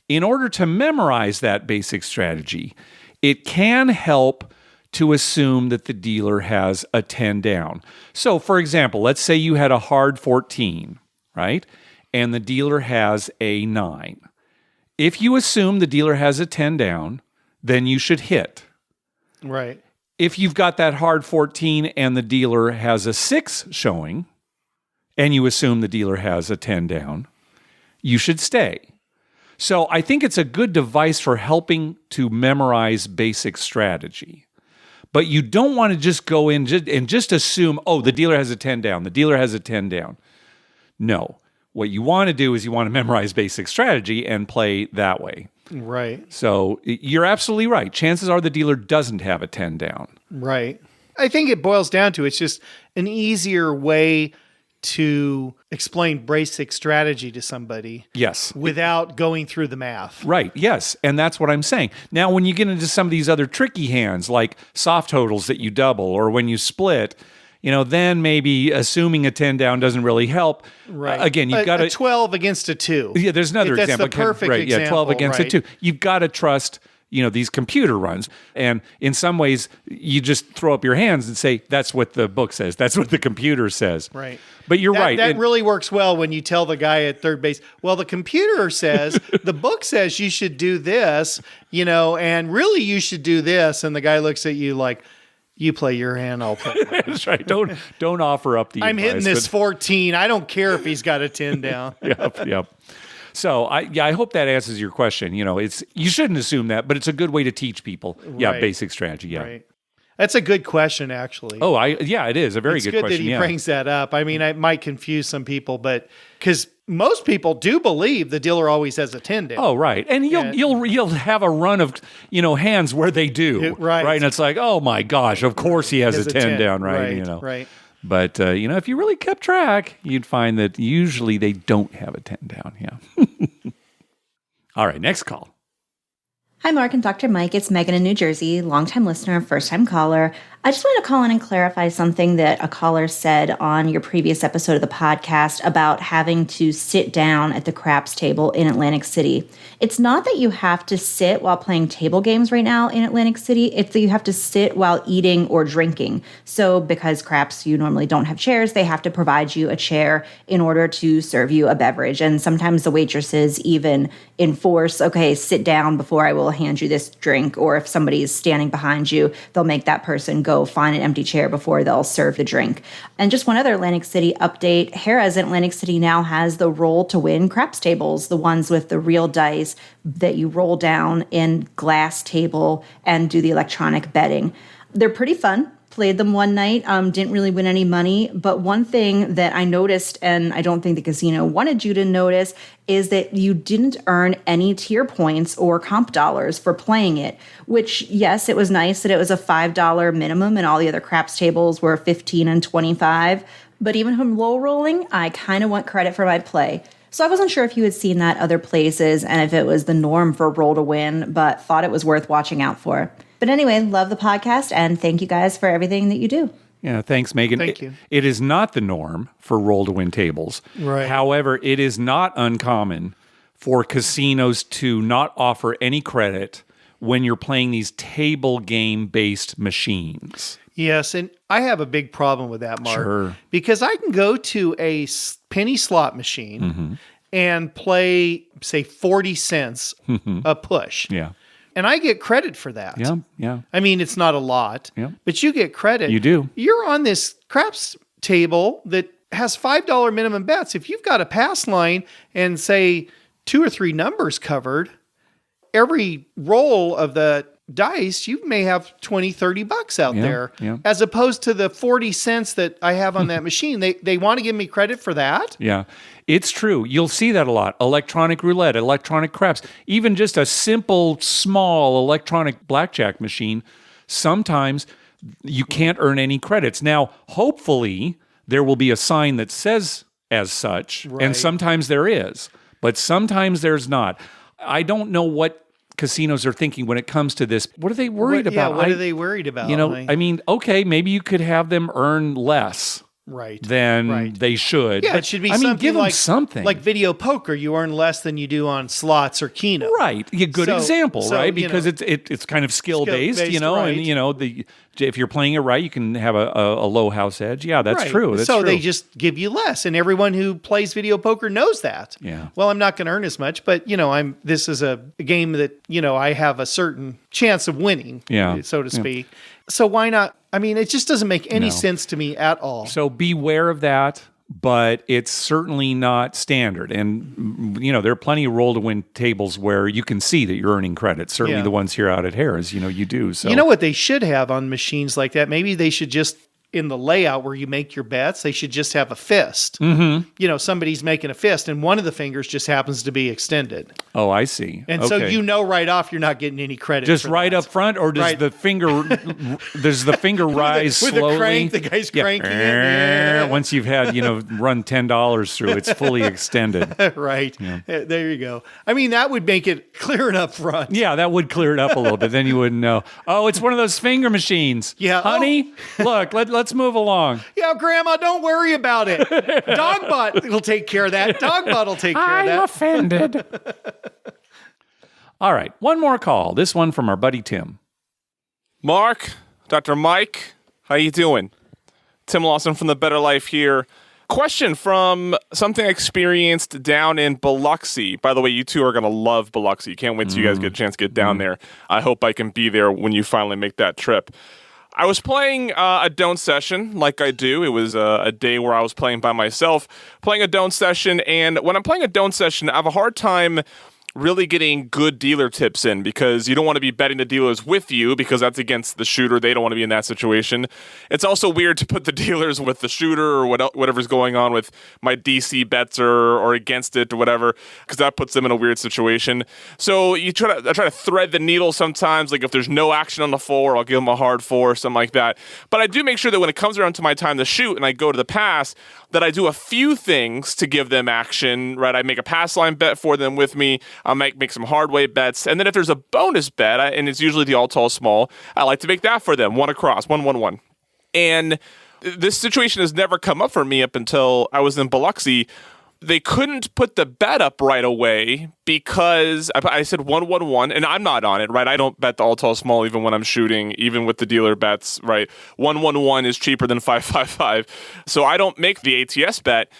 In order to memorize that basic strategy, it can help to assume that the dealer has a 10 down. So, for example, let's say you had a hard 14, right? And the dealer has a 9. If you assume the dealer has a 10 down, then you should hit. Right. If you've got that hard 14 and the dealer has a 6 showing, and you assume the dealer has a 10 down, you should stay. So I think it's a good device for helping to memorize basic strategy. But you don't want to just go in and just assume, oh, the dealer has a 10 down. The dealer has a 10 down. No. What you want to do is you want to memorize basic strategy and play that way. Right. So you're absolutely right. Chances are the dealer doesn't have a 10 down. Right. I think it boils down to it's just an easier way to explain basic strategy to somebody. Yes. Without going through the math. Right. Yes. And that's what I'm saying. Now, when you get into some of these other tricky hands, like soft totals that you double, or when you split, then maybe assuming a 10 down doesn't really help. Right. Again, you've got a 12 against a 2. Yeah, there's another example. That's the perfect example. Yeah, 12 against a 2. You've got to trust, these computer runs. And in some ways, you just throw up your hands and say, that's what the book says. That's what the computer says. Right. But you're right. That really works well when you tell the guy at third base, well, the computer says, the book says you should do this, and really you should do this. And the guy looks at you like, you play your hand, I'll play mine. That's right. Don't offer up the I'm advice, hitting this 14. I don't care if he's got a 10 down. Yep. So I hope that answers your question. You shouldn't assume that, but it's a good way to teach people. Yeah, Right. basic strategy. Yeah. Right. That's a good question, actually. Oh, yeah, it is a very it's good good question. that he brings that up. I mean, it might confuse some people, but because most people do believe the dealer always has a 10 down. Oh, right. And you'll have a run of, hands where they do. Right. And it's like, oh my gosh, of course he has a 10 down, right? Right. But, if you really kept track, you'd find that usually they don't have a 10 down. Yeah. All right, next call. Hi, Mark and Dr. Mike. It's Megan in New Jersey, longtime listener, first-time caller. I just wanted to call in and clarify something that a caller said on your previous episode of the podcast about having to sit down at the craps table in Atlantic City. It's not that you have to sit while playing table games right now in Atlantic City. It's that you have to sit while eating or drinking. So because craps, you normally don't have chairs, they have to provide you a chair in order to serve you a beverage. And sometimes the waitresses even enforce, okay, sit down before I will hand you this drink. Or if somebody's standing behind you, they'll make that person go find an empty chair before they'll serve the drink. And just one other Atlantic City update, Harrah's in Atlantic City now has the roll to win craps tables, the ones with the real dice that you roll down in glass table and do the electronic betting. They're pretty fun. Played them one night, didn't really win any money. But one thing that I noticed, and I don't think the casino wanted you to notice, is that you didn't earn any tier points or comp dollars for playing it, which, yes, it was nice that it was a $5 minimum and all the other craps tables were $15 and $25. But even from low rolling, I kind of want credit for my play. So I wasn't sure if you had seen that other places and if it was the norm for roll to win, but thought it was worth watching out for. But anyway, love the podcast, and thank you guys for everything that you do. Yeah, thanks, Megan. Thank you. It is not the norm for roll-to-win tables. Right. However, it is not uncommon for casinos to not offer any credit when you're playing these table game-based machines. Yes, and I have a big problem with that, Mark. Sure. Because I can go to a penny slot machine and play, say, 40 cents a push. Yeah. And I get credit for that. Yeah. I mean, it's not a lot, but you get credit. You do. You're on this craps table that has $5 minimum bets. If you've got a pass line and say 2 or 3 numbers covered, every roll of the dice, you may have 20, 30 bucks out there, as opposed to the 40 cents that I have on that machine. They want to give me credit for that. Yeah, it's true. You'll see that a lot. Electronic roulette, electronic craps, even just a simple, small electronic blackjack machine. Sometimes you can't earn any credits. Now, hopefully, there will be a sign that says as such, and sometimes there is, but sometimes there's not. I don't know what casinos are thinking when it comes to this. What are they worried about? What are they worried about? I mean, okay, maybe you could have them earn less than they should. Yeah, but, it should be something give like, them something. Like video poker, you earn less than you do on slots or Keno. Right. Yeah, good example, right? Because it's kind of skill-based, right. and, if you're playing it right, you can have a low house edge. Yeah, that's true. That's so true. they just give you less, and everyone who plays video poker knows that. Yeah. Well, I'm not going to earn as much, but this is a game that I have a certain chance of winning. So to speak. So why not? I mean, it just doesn't make any sense to me at all. So beware of that. But it's certainly not standard. And, there are plenty of roll-to-win tables where you can see that you're earning credit. Certainly the ones here out at Harrah's, you do. So. You know what they should have on machines like that? Maybe they should just, in the layout where you make your bets, they should just have a fist. Mm-hmm. Somebody's making a fist, and one of the fingers just happens to be extended. Oh, I see. And so right off you're not getting any credit. Just right up front, or does the finger rise slowly? With the crank, the guy's cranking it. Once you've had run $10 through, it's fully extended. Right. Yeah. There you go. I mean, that would make it clear and up front. Yeah, that would clear it up a little bit. Then you wouldn't know. Oh, it's one of those finger machines. Yeah. Honey, look, let's move along. Yeah, Grandma, don't worry about it. Dogbot will take care of that. Dogbot will take care of that. I'm offended. All right, one more call. This one from our buddy Tim. Mark, Dr. Mike, how you doing? Tim Lawson from The Better Life here. Question from something I experienced down in Biloxi. By the way, you two are going to love Biloxi. Can't wait till you guys get a chance to get down there. I hope I can be there when you finally make that trip. I was playing a don't session like I do. It was a day where I was playing by myself, playing a don't session. And when I'm playing a don't session, I have a hard time really getting good dealer tips in, because you don't want to be betting the dealers with you because that's against the shooter. They don't want to be in that situation. It's also weird to put the dealers with the shooter or whatever's going on with my DC bets or against it or whatever, because that puts them in a weird situation. So I try to thread the needle sometimes. Like if there's no action on the 4, I'll give them a hard 4, something like that. But I do make sure that when it comes around to my time to shoot and I go to the pass, that I do a few things to give them action, right? I make a pass line bet for them with me. I might make some hard way bets. And then if there's a bonus bet, and it's usually the all tall small, I like to make that for them. 1 across, 1-1-1. And this situation has never come up for me up until I was in Biloxi. They couldn't put the bet up right away because I said 1-1-1, and I'm not on it, right? I don't bet the all tall small even when I'm shooting, even with the dealer bets, right? 1-1-1 is cheaper than 5-5-5. So I don't make the ATS bet,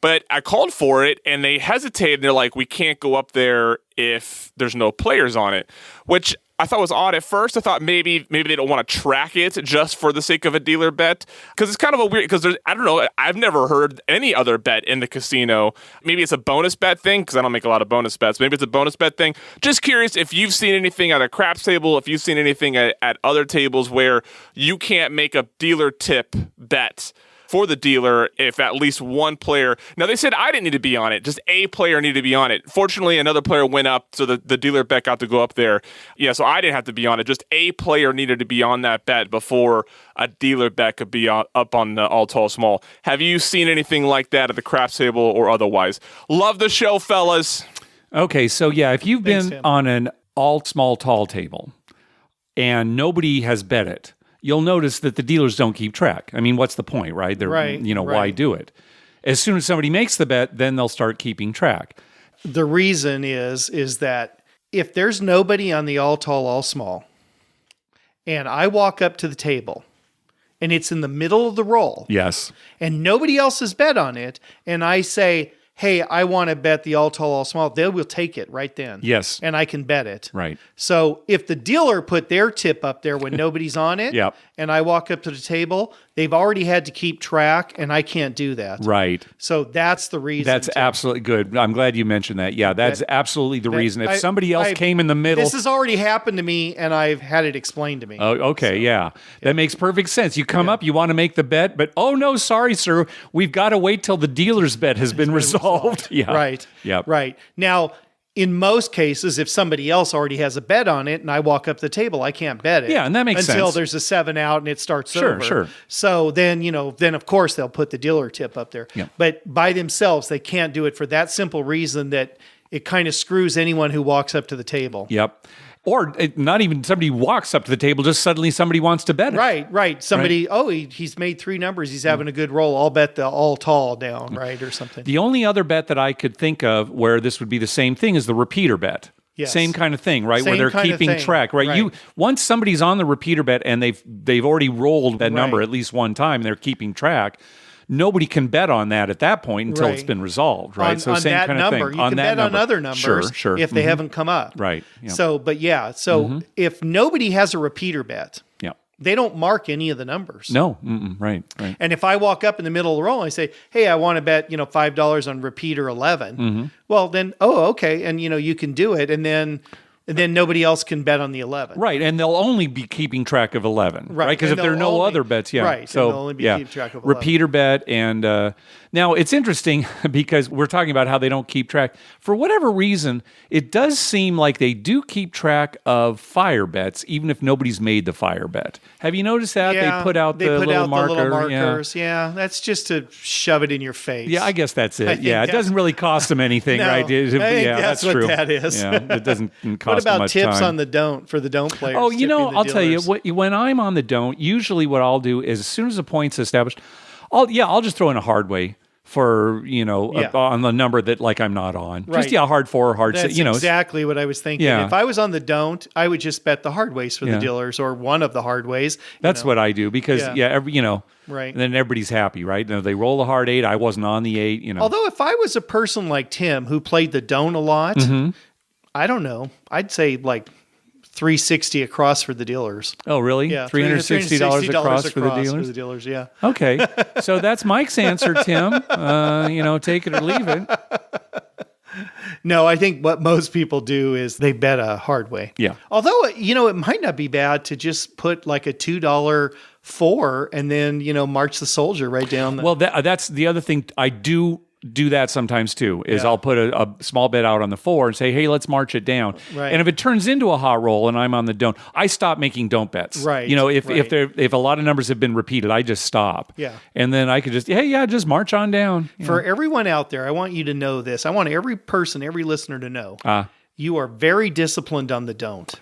but I called for it and they hesitated. They're like, we can't go up there if there's no players on it, which I thought was odd at first. I thought maybe they don't want to track it just for the sake of a dealer bet, because it's kind of a weird, because I don't know, I've never heard any other bet in the casino. Maybe it's a bonus bet thing, because I don't make a lot of bonus bets. Maybe it's a bonus bet thing. Just curious if you've seen anything at a craps table, if you've seen anything at other tables where you can't make a dealer tip bet for the dealer if at least one player. Now, they said I didn't need to be on it. Just a player needed to be on it. Fortunately, another player went up, so the dealer bet got to go up there. Yeah, so I didn't have to be on it. Just a player needed to be on that bet before a dealer bet could be up on the all tall small. Have you seen anything like that at the craps table or otherwise? Love the show, fellas. Okay, so yeah, if you've been on an all small tall table and nobody has bet it, you'll notice that the dealers don't keep track. I mean, what's the point, right? Why do it? As soon as somebody makes the bet, then they'll start keeping track. The reason is that if there's nobody on the all tall, all small, and I walk up to the table and it's in the middle of the roll, yes, and nobody else has bet on it, and I say, hey, I want to bet the all tall, all small, they will take it right then. Yes. And I can bet it. Right. So if the dealer put their tip up there when nobody's on it, yep, and I walk up to the table, they've already had to keep track, and I can't do that. Right. So that's the reason. That's absolutely good. I'm glad you mentioned that. Yeah, that's absolutely the reason. If somebody else came in the middle. This has already happened to me, and I've had it explained to me. Oh, okay, yeah. That makes perfect sense. You come up, you want to make the bet, but oh no, sorry, sir. We've got to wait till the dealer's bet has been resolved. Yeah. Right. Yep. Right. Now, in most cases, if somebody else already has a bet on it and I walk up the table, I can't bet it. Yeah, and that makes sense. Until there's a 7 out and it starts over. Sure. So then, then of course they'll put the dealer tip up there. Yeah. But by themselves, they can't do it for that simple reason that it kind of screws anyone who walks up to the table. Yep. Or not even somebody walks up to the table, just suddenly somebody wants to bet it. Right. Somebody, he's made 3 numbers. He's having a good roll. I'll bet the all tall down, right, or something. The only other bet that I could think of where this would be the same thing is the repeater bet. Yes. Same kind of thing, right? Where Same they're keeping track, right? Once somebody's on the repeater bet and they've already rolled that number at least one time, they're keeping track. Nobody can bet on that at that point until it's been resolved, right? So same kind of thing. You can bet on other numbers if they haven't come up. Right. Yeah. So if nobody has a repeater bet, yeah, they don't mark any of the numbers. No. Right. And if I walk up in the middle of the roll and I say, hey, I want to bet, $5 on repeater 11, well then, okay. And you can do it. And then nobody else can bet on the 11. Right, and they'll only be keeping track of 11, right? Because if there are no other bets, Right, so they'll only be keeping track of 11. Repeater bet, and now it's interesting because we're talking about how they don't keep track. For whatever reason, it does seem like they do keep track of fire bets, even if nobody's made the fire bet. Have you noticed that? Yeah, they put out the little markers. Yeah, that's just to shove it in your face. Yeah, I guess that's it. Yeah, it doesn't really cost them anything, No, right? I think that's what true. that is. Yeah, it doesn't cost What about much tips time. on the don't for the don't players? Oh, I'll tell you, when I'm on the don't, usually what I'll do is as soon as a point's established, I'll just throw in a hard way for, on the number that I'm not on. Right. Just, hard 4 or hard 6. That's exactly what I was thinking. Yeah. If I was on the don't, I would just bet the hard ways for the dealers or one of the hard ways. That's what I do because, Right. And then everybody's happy, right? They roll a hard 8. I wasn't on the 8, Although if I was a person like Tim who played the don't a lot, I don't know. I'd say $360 across for the dealers. Oh, really? Yeah, $360 across for the dealers? For the dealers, yeah. Okay. So that's Mike's answer, Tim. Take it or leave it. No, I think what most people do is they bet a hard way. Yeah. Although, it might not be bad to just put like a $2 4 and then, march the soldier right down. Well, that's the other thing. I do that sometimes too, is I'll put a small bet out on the 4 and say, hey, let's march it down. Right. And if it turns into a hot roll and I'm on the don't, I stop making don't bets. Right. If a lot of numbers have been repeated, I just stop. Yeah. And then I could just march on down. For everyone out there, I want you to know this. I want every person, every listener to know. You are very disciplined on the don't.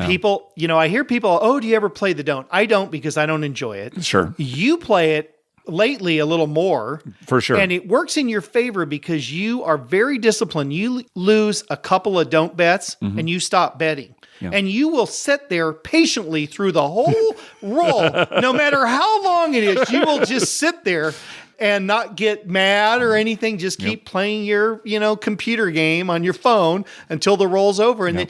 People, I hear people, oh, do you ever play the don't? I don't, because I don't enjoy it. Sure. You play it lately a little more. For sure. And it works in your favor because you are very disciplined. You lose a couple of don't bets and you stop betting. Yeah. And you will sit there patiently through the whole roll. No matter how long it is, you will just sit there and not get mad or anything. Just keep playing your, computer game on your phone until the roll's over. And then,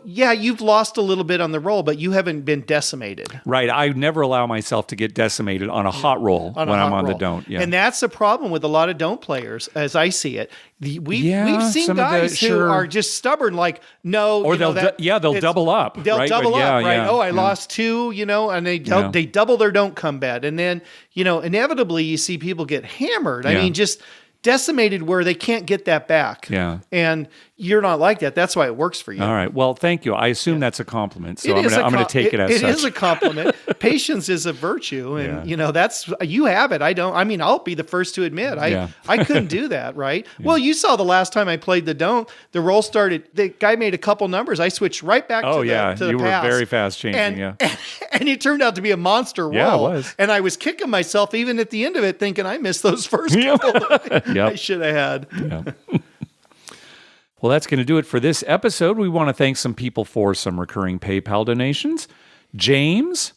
you've lost a little bit on the roll, but you haven't been decimated. Right. I never allow myself to get decimated on a hot roll when I'm on the don't. Yeah. And that's the problem with a lot of don't players, as I see it. We've seen guys who are just stubborn, like, no. Or they'll double up. They'll double up, right? Yeah, I lost 2, and they double their don't come bet. And then, inevitably you see people get hammered. I mean, just decimated where they can't get that back. Yeah. And you're not like that. That's why it works for you. All right. Well, thank you. I assume that's a compliment. So I'm going to take it as such. It is a compliment. Patience is a virtue. And, that's, you have it. I don't. I mean, I'll be the first to admit. I couldn't do that, right? Yeah. Well, you saw the last time I played the don't, the roll started, the guy made a couple numbers. I switched right back to the pass. You were very fast changing, and it turned out to be a monster roll. Yeah, it was. And I was kicking myself even at the end of it thinking I missed those first couple. I should have had. Yeah. Well, that's going to do it for this episode. We want to thank some people for some recurring PayPal donations. James,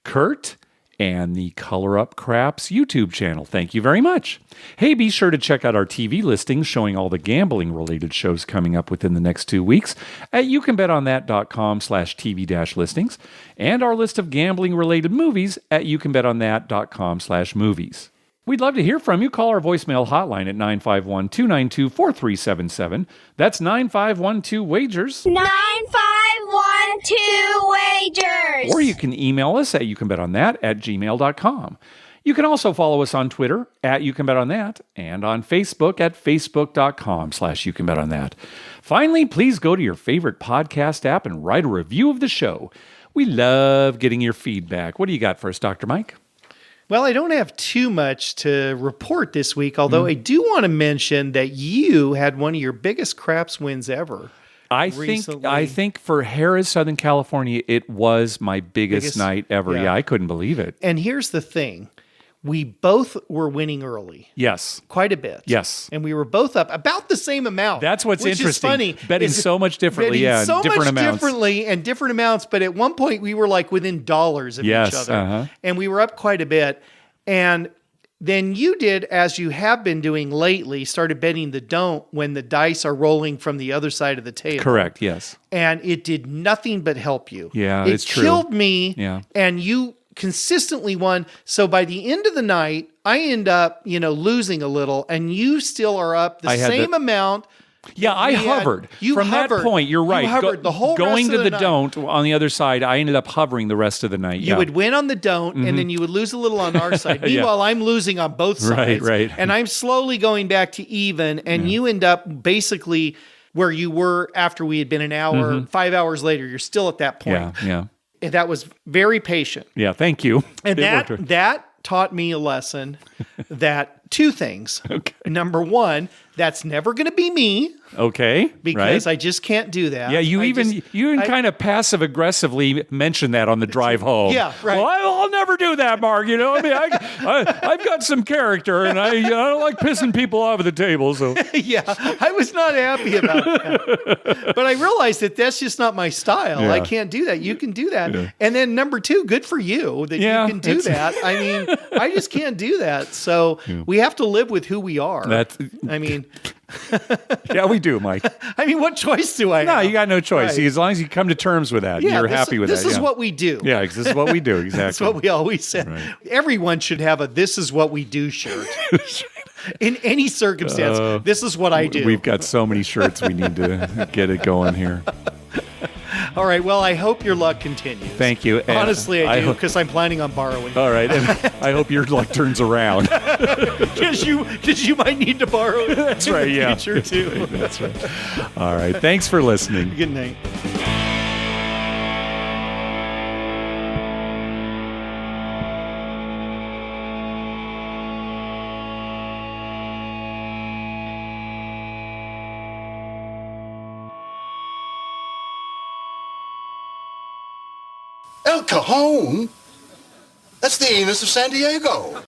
Kurt, and the Color Up Craps YouTube channel. Thank you very much. Hey, be sure to check out our TV listings showing all the gambling-related shows coming up within the next 2 weeks at youcanbetonthat.com/TV-listings and our list of gambling-related movies at youcanbetonthat.com/movies. We'd love to hear from you. Call our voicemail hotline at 951-292-4377. That's 9512-WAGERS. 9512-WAGERS. Or you can email us at youcanbetonThat@gmail.com. You can also follow us on Twitter at YouCanBetOnThat and on Facebook at facebook.com/YouCanBetOnThat. Finally, please go to your favorite podcast app and write a review of the show. We love getting your feedback. What do you got for us, Dr. Mike? Well, I don't have too much to report this week, although I do want to mention that you had one of your biggest craps wins ever. I think for Harrah's, Southern California, it was my biggest night ever. Yeah, I couldn't believe it. And here's the thing. We both were winning early. Yes. Quite a bit. Yes. And we were both up about the same amount. That's what's interesting. Is funny. Betting so much differently. So different much amounts. differently and different amounts. But at one point, we were like within dollars of each other. And we were up quite a bit. And then you did, as you have been doing lately, started betting the don't when the dice are rolling from the other side of the table. Correct, yes. And it did nothing but help you. Yeah, it's true. It killed me. Yeah. And you consistently won. So by the end of the night, I end up, losing a little, and you still are up the same amount. Yeah, I hovered. From that point, you're right. You hovered the whole going rest to of the night. don't on the other side, I ended up hovering the rest of the night. You would win on the don't, and then you would lose a little on our side. Meanwhile, I'm losing on both sides. Right. And I'm slowly going back to even, and you end up basically where you were after we had been an hour, 5 hours later. You're still at that point. Yeah. And that was very patient. Yeah, thank you. And that taught me a lesson that two things. Okay. Number one, that's never going to be me. Okay. Because I just can't do that. Yeah, you even kind of passive aggressively mentioned that on the drive home. Yeah, right. Well, I'll never do that, Mark. I mean, I've got some character, and I don't like pissing people off at the table. So yeah, I was not happy about that. But I realized that that's just not my style. Yeah. I can't do that. You can do that. Yeah. And then number two, good for you that you can do that. I mean, I just can't do that. So we have to live with who we are. Yeah, we do, Mike. I mean, what choice do I have? No, you got no choice. Right. As long as you come to terms with that, you're happy with that. This is what we do. Yeah, this is what we do. Exactly. That's what we always said. Right. Everyone should have a "This is what we do" shirt. In any circumstance, this is what I do. We've got so many shirts we need to get it going here. All right. Well, I hope your luck continues. Thank you. And Honestly, I do, because I'm planning on borrowing. All right. And I hope your luck turns around. Because you might need to borrow it That's in right, the yeah. future, too. That's right. All right. Thanks for listening. Good night. El Cajon? That's the anus of San Diego.